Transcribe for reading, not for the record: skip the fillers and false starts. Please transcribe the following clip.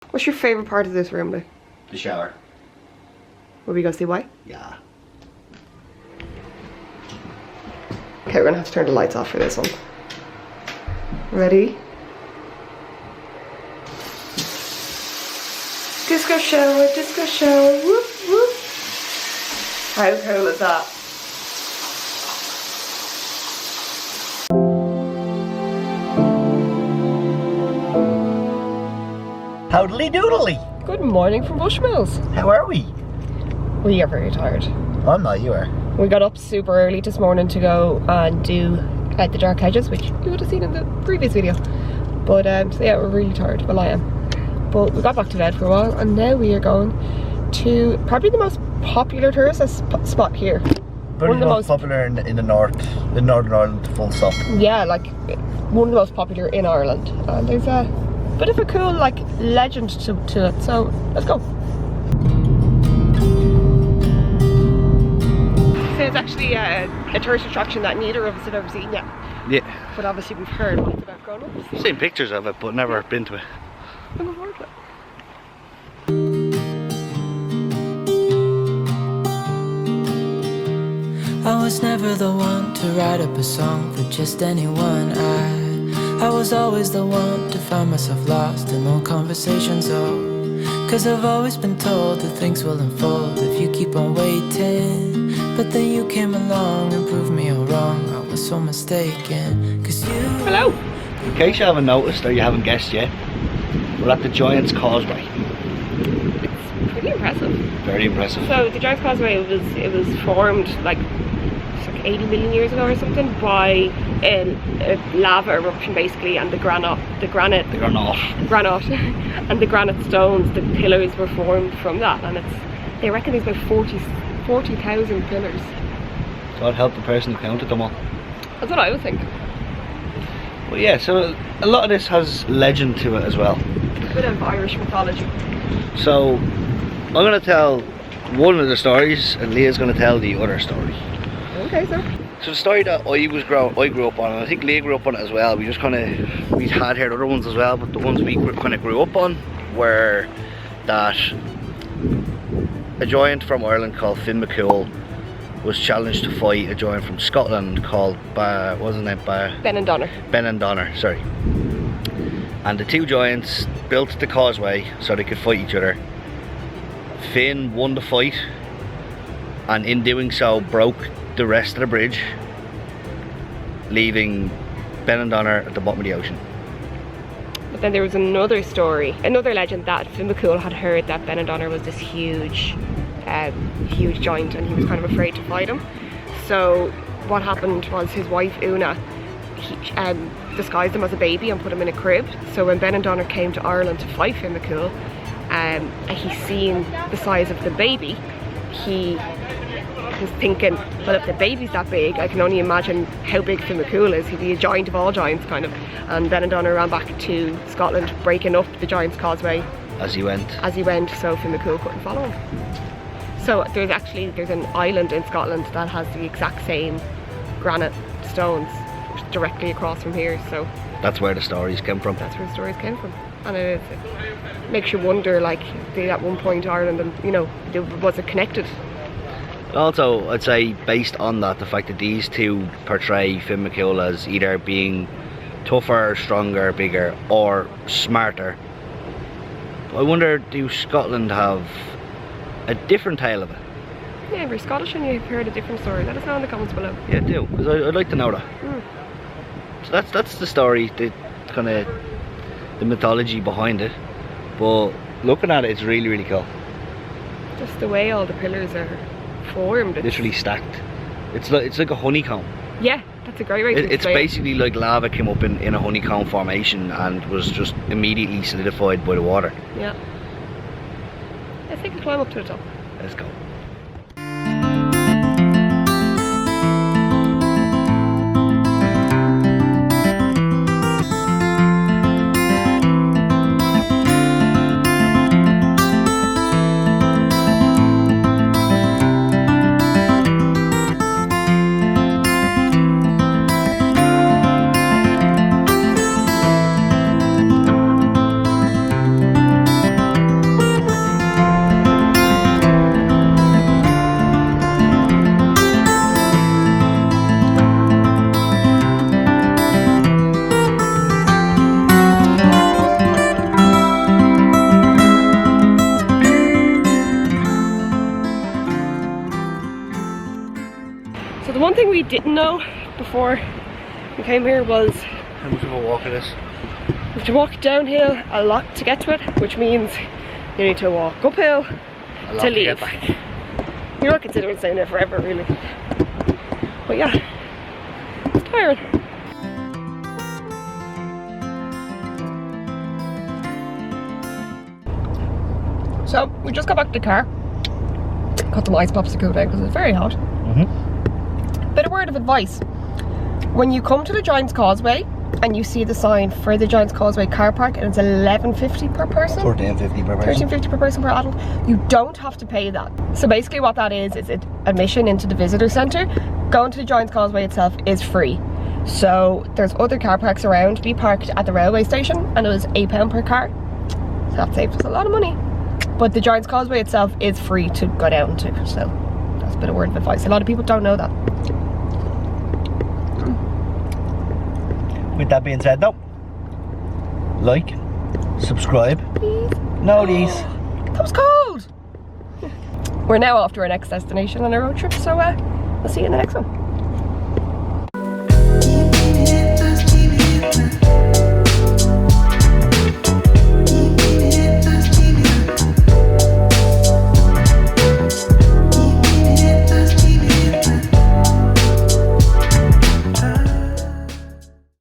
What's your favourite part of this room, Lee? The shower. Will we go see why? Yeah. Okay, we're gonna have to turn the lights off for this one. Ready? Disco shower, whoop whoop. How cool is that? Howdly doodly. Good morning from Bushmills. How are we? We are very tired. I'm not, you are. We got up super early this morning to go and do the dark hedges, which you would have seen in the previous video. But so yeah, we're really tired. Well, I am. But we got back to bed for a while, and now we are going to probably the most popular tourist spot here. One of the most popular in the north, in Northern Ireland, full stop. Yeah, like one of the most popular in Ireland. And there's a bit of a cool like legend to it. So let's go. So it's actually a tourist attraction that neither of us had ever seen yet. Yeah. But obviously we've heard lots about growing up. Seen pictures of it, but never been to it. Looking forward to it. I was never the one to write up a song for just anyone. I was always the one to find myself lost in old conversations. Oh, 'cause I've always been told that things will unfold if you keep on waiting. But then you came along and proved me all wrong. I was so mistaken. 'Cause you. Hello. In case you haven't noticed or you haven't guessed yet, we're at the Giants Causeway. It's pretty impressive. Very impressive. So the Giants Causeway was formed like 80 million years ago or something by a lava eruption basically, and the granite and the granite stones, the pillars were formed from that, and they reckon there's about 40,000 pillars. God help the person who counted them all. That's what I would think. Well, yeah, so a lot of this has legend to it as well. A bit of Irish mythology. So I'm going to tell one of the stories and Leah's going to tell the other story. Okay, so the story that I grew up on, and I think Leah grew up on it as well. We had heard other ones as well, but the ones we kind of grew up on were that a giant from Ireland called Finn McCool was challenged to fight a giant from Scotland called Ben-and-Donner, sorry. And the two giants built the causeway so they could fight each other. Finn won the fight, and in doing so broke the rest of the bridge, leaving Ben-and-Donner at the bottom of the ocean. But then there was another story, another legend, that Finn McCool had heard that Ben-and-Donner was this huge giant, and he was kind of afraid to fight him. So what happened was his wife Una disguised him as a baby and put him in a crib. So when Ben-and-Donner came to Ireland to fight Finn McCool, and he seen the size of the baby, he was thinking, well, if the baby's that big, I can only imagine how big Finn McCool is. He'd be a giant of all giants, kind of. And Ben-and-Donner ran back to Scotland, breaking up the Giants Causeway as he went, so Finn McCool couldn't follow him. So there's an island in Scotland that has the exact same granite stones directly across from here. So that's where the stories came from. That's where the stories came from. And it makes you wonder, like, at one point Ireland and, was it connected? Also, I'd say based on that, the fact that these two portray Finn McCool as either being tougher, stronger, bigger, or smarter. I wonder, do Scotland have a different tale of it? Yeah, if you're Scottish and you've heard a different story, let us know in the comments below. Yeah, do, because I'd like to know that. So that's the story, the kind of the mythology behind it. But looking at it, it's really, really cool. Just the way all the pillars are formed. Literally stacked. It's like a honeycomb. Yeah, that's a great way to explain it. It's basically like lava came up in a honeycomb formation and was just immediately solidified by the water. Yeah. Let's take a climb up to the top. Let's go. we didn't know before we came here was How much of a walk it is? you have to walk downhill a lot to get to it, which means you need to walk uphill A lot to get leave. back. You're not considering staying there forever, really. But yeah, it's tiring. So we just got back to the car. Got some ice pops to cool down because it's very hot. Bit of word of advice. When you come to the Giants Causeway and you see the sign for the Giants Causeway car park and it's $11.50 per person, $13.50 per person. $13.50 per person per adult, you don't have to pay that. So basically what that is admission into the visitor centre. Going to the Giants Causeway itself is free. So there's other car parks around. We parked at the railway station and it was £8 per car. So that saved us a lot of money. But the Giants Causeway itself is free to go down to. So that's a bit of word of advice. A lot of people don't know that. With that being said though, like, subscribe. Please. No these. That was cold. We're now off to our next destination on our road trip. So we'll see you in the next one.